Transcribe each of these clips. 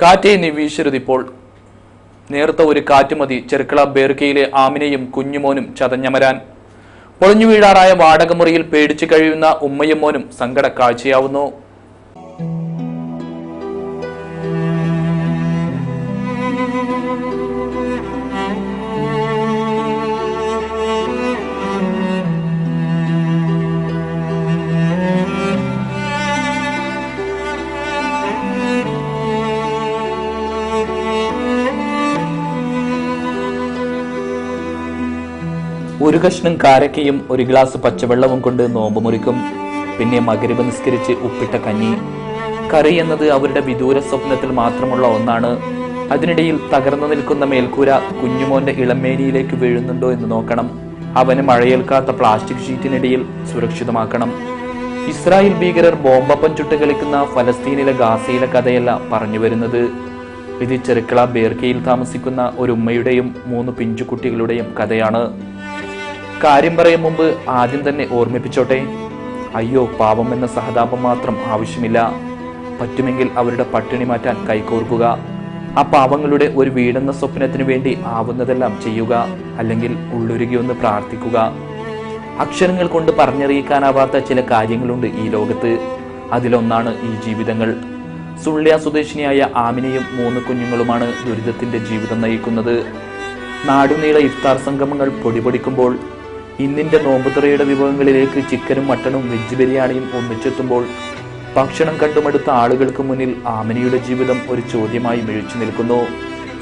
കാറ്റേ നീ വീശരുതിപ്പോൾ. നേർത്ത ഒരു കാറ്റ് മതി ചെറുക്കള ബേർക്കയിലെ ആമിനയും കുഞ്ഞുമോനും ചതഞ്ഞമരാൻ. പൊളിഞ്ഞു വീഴാറായ വാടകമുറിയിൽ പേടിച്ചു കഴിയുന്ന ഉമ്മയും മോനും സങ്കട കാഴ്ചയാവുന്നു. ഒരു കഷ്ണം കാരക്കയും ഒരു ഗ്ലാസ് പച്ചവെള്ളവും കൊണ്ട് നോമ്പ് മുറിക്കും. പിന്നെ മഗ്‌രിബ് നിസ്കരിച്ച് ഉപ്പിട്ട കഞ്ഞി. കറി എന്നത് അവരുടെ വിദൂര സ്വപ്നത്തിൽ മാത്രമുള്ള ഒന്നാണ്. അതിനിടയിൽ തകർന്നു നിൽക്കുന്ന മേൽക്കൂര കുഞ്ഞുമോന്റെ ഇളമേനിയിലേക്ക് വീഴുന്നുണ്ടോ എന്ന് നോക്കണം. അവന് മഴയേൽക്കാത്ത പ്ലാസ്റ്റിക് ഷീറ്റിനിടയിൽ സുരക്ഷിതമാക്കണം. ഇസ്രായേൽ ഭീകരർ ബോംബപ്പം ചുട്ട് കളിക്കുന്ന ഫലസ്തീനിലെ ഗാസയിലെ കഥയല്ല പറഞ്ഞു വരുന്നത്. ഇത് ചെറുക്കള ബേർക്കയിൽ താമസിക്കുന്ന ഒരു ഉമ്മയുടെയും 3 പിഞ്ചുകുട്ടികളുടെയും കഥയാണ്. കാര്യം പറയും മുമ്പ് ആദ്യം തന്നെ ഓർമ്മിപ്പിച്ചോട്ടെ, അയ്യോ പാവം എന്ന സഹതാപം മാത്രം ആവശ്യമില്ല. പറ്റുമെങ്കിൽ അവരുടെ പട്ടിണി മാറ്റാൻ കൈകോർക്കുക. ആ പാവങ്ങളുടെ ഒരു വീടെന്ന സ്വപ്നത്തിനു വേണ്ടി ആവുന്നതെല്ലാം ചെയ്യുക. അല്ലെങ്കിൽ ഉള്ളുരുകി ഒന്ന് പ്രാർത്ഥിക്കുക. അക്ഷരങ്ങൾ കൊണ്ട് പറഞ്ഞറിയിക്കാനാവാത്ത ചില കാര്യങ്ങളുണ്ട് ഈ ലോകത്ത്. അതിലൊന്നാണ് ഈ ജീവിതങ്ങൾ. സുള്ളിയ സ്വദേശിനിയായ ആമിനയും 3 കുഞ്ഞുങ്ങളുമാണ് ദുരിതത്തിന്റെ ജീവിതം നയിക്കുന്നത്. നാടുനീള ഇഫ്താർ സംഗമങ്ങൾ പൊടിപൊടിക്കുമ്പോൾ, ഇന്നിന്റെ നോമ്പുതുറയുടെ വിഭവങ്ങളിലേക്ക് ചിക്കനും മട്ടണും വെജ് ബിരിയാണിയും ഒന്നിച്ചെത്തുമ്പോൾ, ഭക്ഷണം കണ്ടുമടുത്ത ആളുകൾക്ക് മുന്നിൽ ആമിനയുടെ ജീവിതം ഒരു ചോദ്യമായി മിഴിച്ചു നിൽക്കുന്നു.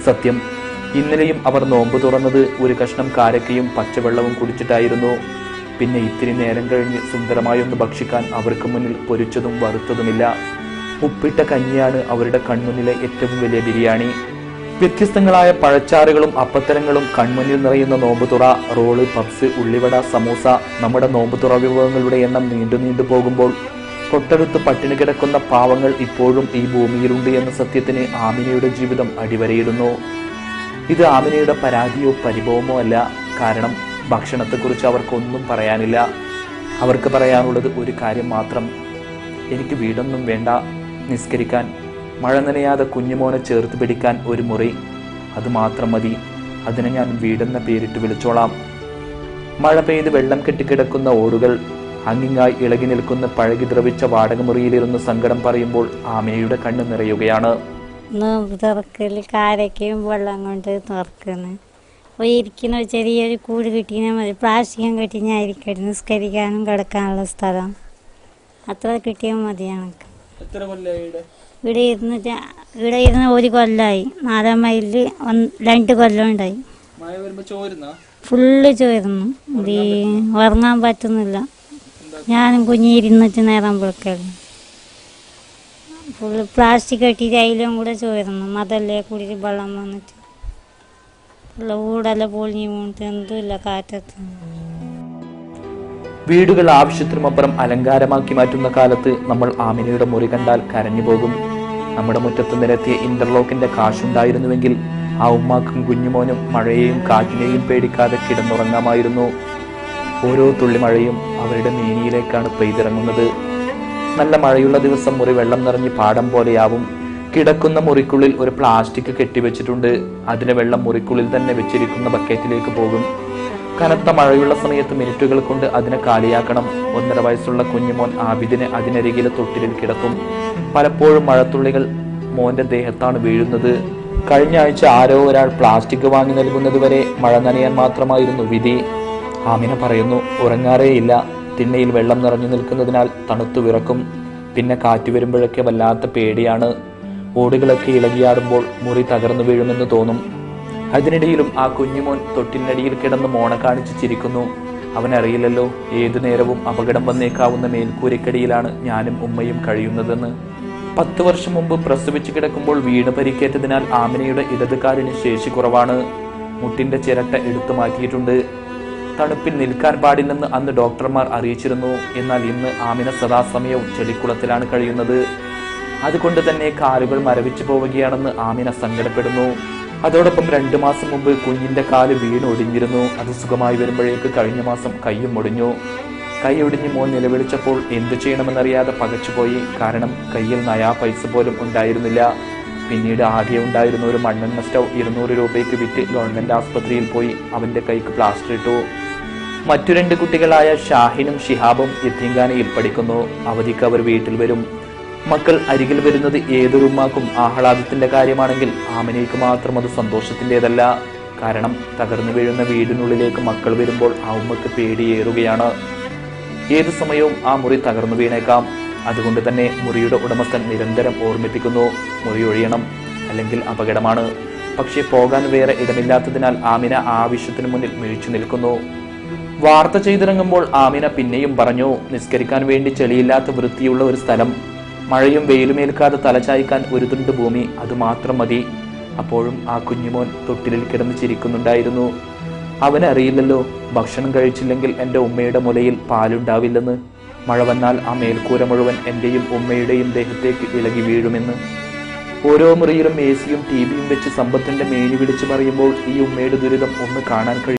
സത്യം, ഇന്നലെയും അവർ നോമ്പ് തുറന്നത് ഒരു കഷ്ണം കാരക്കയും പച്ചവെള്ളവും കുടിച്ചിട്ടായിരുന്നു. പിന്നെ ഇത്തിരി നേരം കഴിഞ്ഞ് സുന്ദരമായൊന്ന് ഭക്ഷിക്കാൻ അവർക്ക് മുന്നിൽ പൊരിച്ചതും വറുത്തതുമില്ല. ഉപ്പിട്ട കഞ്ഞിയാണ് അവരുടെ കൺമുന്നിലെ ഏറ്റവും വലിയ ബിരിയാണി. വ്യത്യസ്തങ്ങളായ പഴച്ചാറുകളും അപ്പത്തരങ്ങളും കൺമുന്നിൽ നിറയുന്ന നോമ്പുതുറ. റോള്, പപ്സ്, ഉള്ളിവട, സമൂസ. നമ്മുടെ നോമ്പുതുറ വിഭവങ്ങളുടെ എണ്ണം നീണ്ടു പോകുമ്പോൾ തൊട്ടടുത്ത് പട്ടിണി കിടക്കുന്ന പാവങ്ങൾ ഇപ്പോഴും ഈ ഭൂമിയിലുണ്ട് എന്ന സത്യത്തിന് ആമിനയുടെ ജീവിതം അടിവരയിടുന്നു. ഇത് ആമിനയുടെ പരാതിയോ പരിഭവമോ അല്ല. കാരണം ഭക്ഷണത്തെക്കുറിച്ച് അവർക്കൊന്നും പറയാനില്ല. അവർക്ക് പറയാനുള്ളത് ഒരു കാര്യം മാത്രം: എനിക്ക് വീടൊന്നും വേണ്ട, നിസ്കരിക്കാൻ, മഴ നനയാതെ കുഞ്ഞുമോനെ ചേർത്ത് പിടിക്കാൻ ഒരു മുറി, അത് മാത്രം മതി. അതിനെ ഞാൻ വീടെന്ന പേരിട്ട് വിളിച്ചോളാം. മഴ പെയ്ത് വെള്ളം കെട്ടിക്കിടക്കുന്ന ഓടുകൾ, അങ്ങിങ്ങായി ഇളകി നിൽക്കുന്ന പഴകി ദ്രവിച്ച വാടകമുറിയിലിരുന്ന് സങ്കടം പറയുമ്പോൾ ആമിനയുടെ കണ്ണ് നിറയുകയാണ്. നോമ്പ് തുറക്കല് കാരക്കയും വെള്ളം കൊണ്ട് തുറക്കുന്നു. ഇരിക്കുന്ന ചെറിയൊരു കൂട് കിട്ടിയാൽ മതി. പ്ലാസ്റ്റിക്കും കെട്ടി ഞാൻ ഇരിക്കട്ടെ, നിസ്കരിക്കാനും കിടക്കാനുള്ള സ്ഥലം അത്ര കിട്ടിയാൽ മതി. എനിക്ക് ഇവിടെ ഇരുന്ന് 1 കൊല്ലമായി. 4 മൈലിൽ 2 കൊല്ലം ഉണ്ടായി. ഫുള്ള് ചോരുന്നു. ഉറങ്ങാൻ പറ്റുന്നില്ല. ഞാനും കുഞ്ഞി ഇരുന്നിട്ട് നേരം വിളിക്കല്. ഫുള്ള് പ്ലാസ്റ്റിക് കെട്ടിയിട്ട് അതിലും കൂടെ ചോരുന്നു. മതല്ലേ കൂടി വെള്ളം വന്നിട്ട് ഉള്ള ഊടെല്ലാം പൊളിഞ്ഞു പോയിട്ട് എന്തുമില്ല കാറ്റത്ത്. വീടുകൾ ആവശ്യത്തിനുമപ്പുറം അലങ്കാരമാക്കി മാറ്റുന്ന കാലത്ത് നമ്മൾ ആമിനയുടെ മുറി കണ്ടാൽ കരഞ്ഞു പോകും. നമ്മുടെ മുറ്റത്ത് നിരത്തിയ ഇന്റർലോക്കിന്റെ കാശുണ്ടായിരുന്നുവെങ്കിൽ ആ ഉമ്മാക്കും കുഞ്ഞുമോനും മഴയെയും കാറ്റിനെയും പേടിക്കാതെ കിടന്നുറങ്ങാമായിരുന്നു. ഓരോ തുള്ളി മഴയും അവരുടെ മേനിയിലേക്കാണ് പെയ്തിറങ്ങുന്നത്. നല്ല മഴയുള്ള ദിവസം മുറി വെള്ളം നിറഞ്ഞ് പാടം പോലെയാവും. കിടക്കുന്ന മുറിക്കുള്ളിൽ ഒരു പ്ലാസ്റ്റിക് കെട്ടിവെച്ചിട്ടുണ്ട്. അതിലെ വെള്ളം മുറിക്കുള്ളിൽ തന്നെ വെച്ചിരിക്കുന്ന ബക്കറ്റിലേക്ക് പോകും. കനത്ത മഴയുള്ള സമയത്ത് മിനിറ്റുകൾ കൊണ്ട് അതിനെ കാലിയാക്കണം. 1.5 വയസ്സുള്ള കുഞ്ഞുമോൻ ആബിദിനെ അതിനരികിലെ തൊട്ടിലിൽ കിടത്തും. പലപ്പോഴും മഴത്തുള്ളികൾ മോന്റെ ദേഹത്താണ് വീഴുന്നത്. കഴിഞ്ഞ ആഴ്ച ആരോ ഒരാൾ പ്ലാസ്റ്റിക് വാങ്ങി നൽകുന്നത് വരെ മഴ നനയാൻ മാത്രമായിരുന്നു വിധി. ആമിന പറയുന്നു, ഉറങ്ങാറേയില്ല. തിണ്ണയിൽ വെള്ളം നിറഞ്ഞു നിൽക്കുന്നതിനാൽ തണുത്തു വിറക്കും. പിന്നെ കാറ്റ് വരുമ്പോഴൊക്കെ വല്ലാത്ത പേടിയാണ്. ഓടുകളൊക്കെ ഇളകിയാടുമ്പോൾ മുറി തകർന്നു വീഴുമെന്ന് തോന്നും. അതിനിടയിലും ആ കുഞ്ഞുമോൻ തൊട്ടിനടിയിൽ കിടന്ന് മോണ കാണിച്ച് ചിരിക്കുന്നു. അവനറിയില്ലല്ലോ ഏതു നേരവും അപകടം വന്നേക്കാവുന്ന മേൽക്കൂരക്കടിയിലാണ് ഞാനും ഉമ്മയും കഴിയുന്നതെന്ന്. 10 വർഷം മുമ്പ് പ്രസവിച്ചു കിടക്കുമ്പോൾ വീണ് പരിക്കേറ്റതിനാൽ ആമിനയുടെ ഇടതുകാലിന് ശേഷി കുറവാണ്. മുട്ടിന്റെ ചിരട്ട എടുത്തു മാറ്റിയിട്ടുണ്ട്. തണുപ്പിൽ നിൽക്കാൻ പാടില്ലെന്ന് അന്ന് ഡോക്ടർമാർ അറിയിച്ചിരുന്നു. എന്നാൽ ഇന്ന് ആമിന സദാസമയവും ചെളിക്കുളത്തിലാണ് കഴിയുന്നത്. അതുകൊണ്ട് തന്നെ കാലുകൾ മരവിച്ചു പോവുകയാണെന്ന് ആമിന സങ്കടപ്പെടുന്നു. അതോടൊപ്പം 2 മാസം മുമ്പ് കുഞ്ഞിന്റെ കാല് വീണൊടിഞ്ഞിരുന്നു. അത് സുഖമായി വരുമ്പോഴേക്ക് കഴിഞ്ഞ മാസം കൈയും ഒടിഞ്ഞു. കൈ ഒടിഞ്ഞ് മോൻ നിലവിളിച്ചപ്പോൾ എന്തു ചെയ്യണമെന്നറിയാതെ പകച്ചുപോയി. കാരണം കയ്യിൽ നയാ പൈസ പോലും ഉണ്ടായിരുന്നില്ല. പിന്നീട് ആകെ ഉണ്ടായിരുന്ന ഒരു മണ്ണെണ്ണ സ്റ്റൗ 200 രൂപയ്ക്ക് വിറ്റ് ഗവൺമെന്റ് ആസ്പത്രിയിൽ പോയി അവന്റെ കൈക്ക് പ്ലാസ്റ്റർ ഇട്ടു. മറ്റു 2 കുട്ടികളായ ഷാഹിനും ഷിഹാബും യത്തീംഖാനയിൽ പഠിക്കുന്നു. അവധിക്ക് അവർ വീട്ടിൽ വരും. മക്കൾ അരികിൽ വരുന്നത് ഏതൊരു ഉമ്മാക്കും ആഹ്ലാദത്തിന്റെ കാര്യമാണെങ്കിൽ ആമിനയ്ക്ക് മാത്രം അത് സന്തോഷത്തിൻ്റെതല്ല. കാരണം തകർന്നു വീഴുന്ന വീടിനുള്ളിലേക്ക് മക്കൾ വരുമ്പോൾ ആ ഉമ്മക്ക് പേടിയേറുകയാണ്. ഏതു സമയവും ആ മുറി തകർന്നു വീണേക്കാം. അതുകൊണ്ട് തന്നെ മുറിയുടെ ഉടമസ്ഥൻ നിരന്തരം ഓർമ്മിപ്പിക്കുന്നു, മുറി ഒഴിയണം, അല്ലെങ്കിൽ അപകടമാണ്. പക്ഷെ പോകാൻ വേറെ ഇടമില്ലാത്തതിനാൽ ആമിന ആവശ്യത്തിനു മുന്നിൽ മിഴിച്ചു നിൽക്കുന്നു. വാർത്ത ചെയ്തിറങ്ങുമ്പോൾ ആമിന പിന്നെയും പറഞ്ഞു, നിസ്കരിക്കാൻ വേണ്ടി ചെളിയില്ലാത്ത വൃത്തിയുള്ള ഒരു സ്ഥലം, മഴയും വെയിലുമേൽക്കാതെ തലചായ്ക്കാൻ ഒരു തുണ്ട് ഭൂമി, അത് മാത്രം മതി. അപ്പോഴും ആ കുഞ്ഞുമോൻ തൊട്ടിലിൽ കിടന്ന് ചിരിക്കുന്നുണ്ടായിരുന്നു. അവനറിയില്ലല്ലോ, ഭക്ഷണം കഴിച്ചില്ലെങ്കിൽ എൻ്റെ ഉമ്മയുടെ മുലയിൽ പാലുണ്ടാവില്ലെന്ന്. മഴ വന്നാൽ ആ മേൽക്കൂര മുഴുവൻ എൻ്റെയും ഉമ്മയുടെയും ദേഹത്തേക്ക് ഇളകി വീഴുമെന്ന്. ഓരോ മുറിയിലും AC യും TV യും വെച്ച് സമ്പത്തിന്റെ മേനി പിടിച്ചു പറയുമ്പോൾ ഈ ഉമ്മയുടെ ദുരിതം ഒന്ന് കാണാൻ കഴിയും.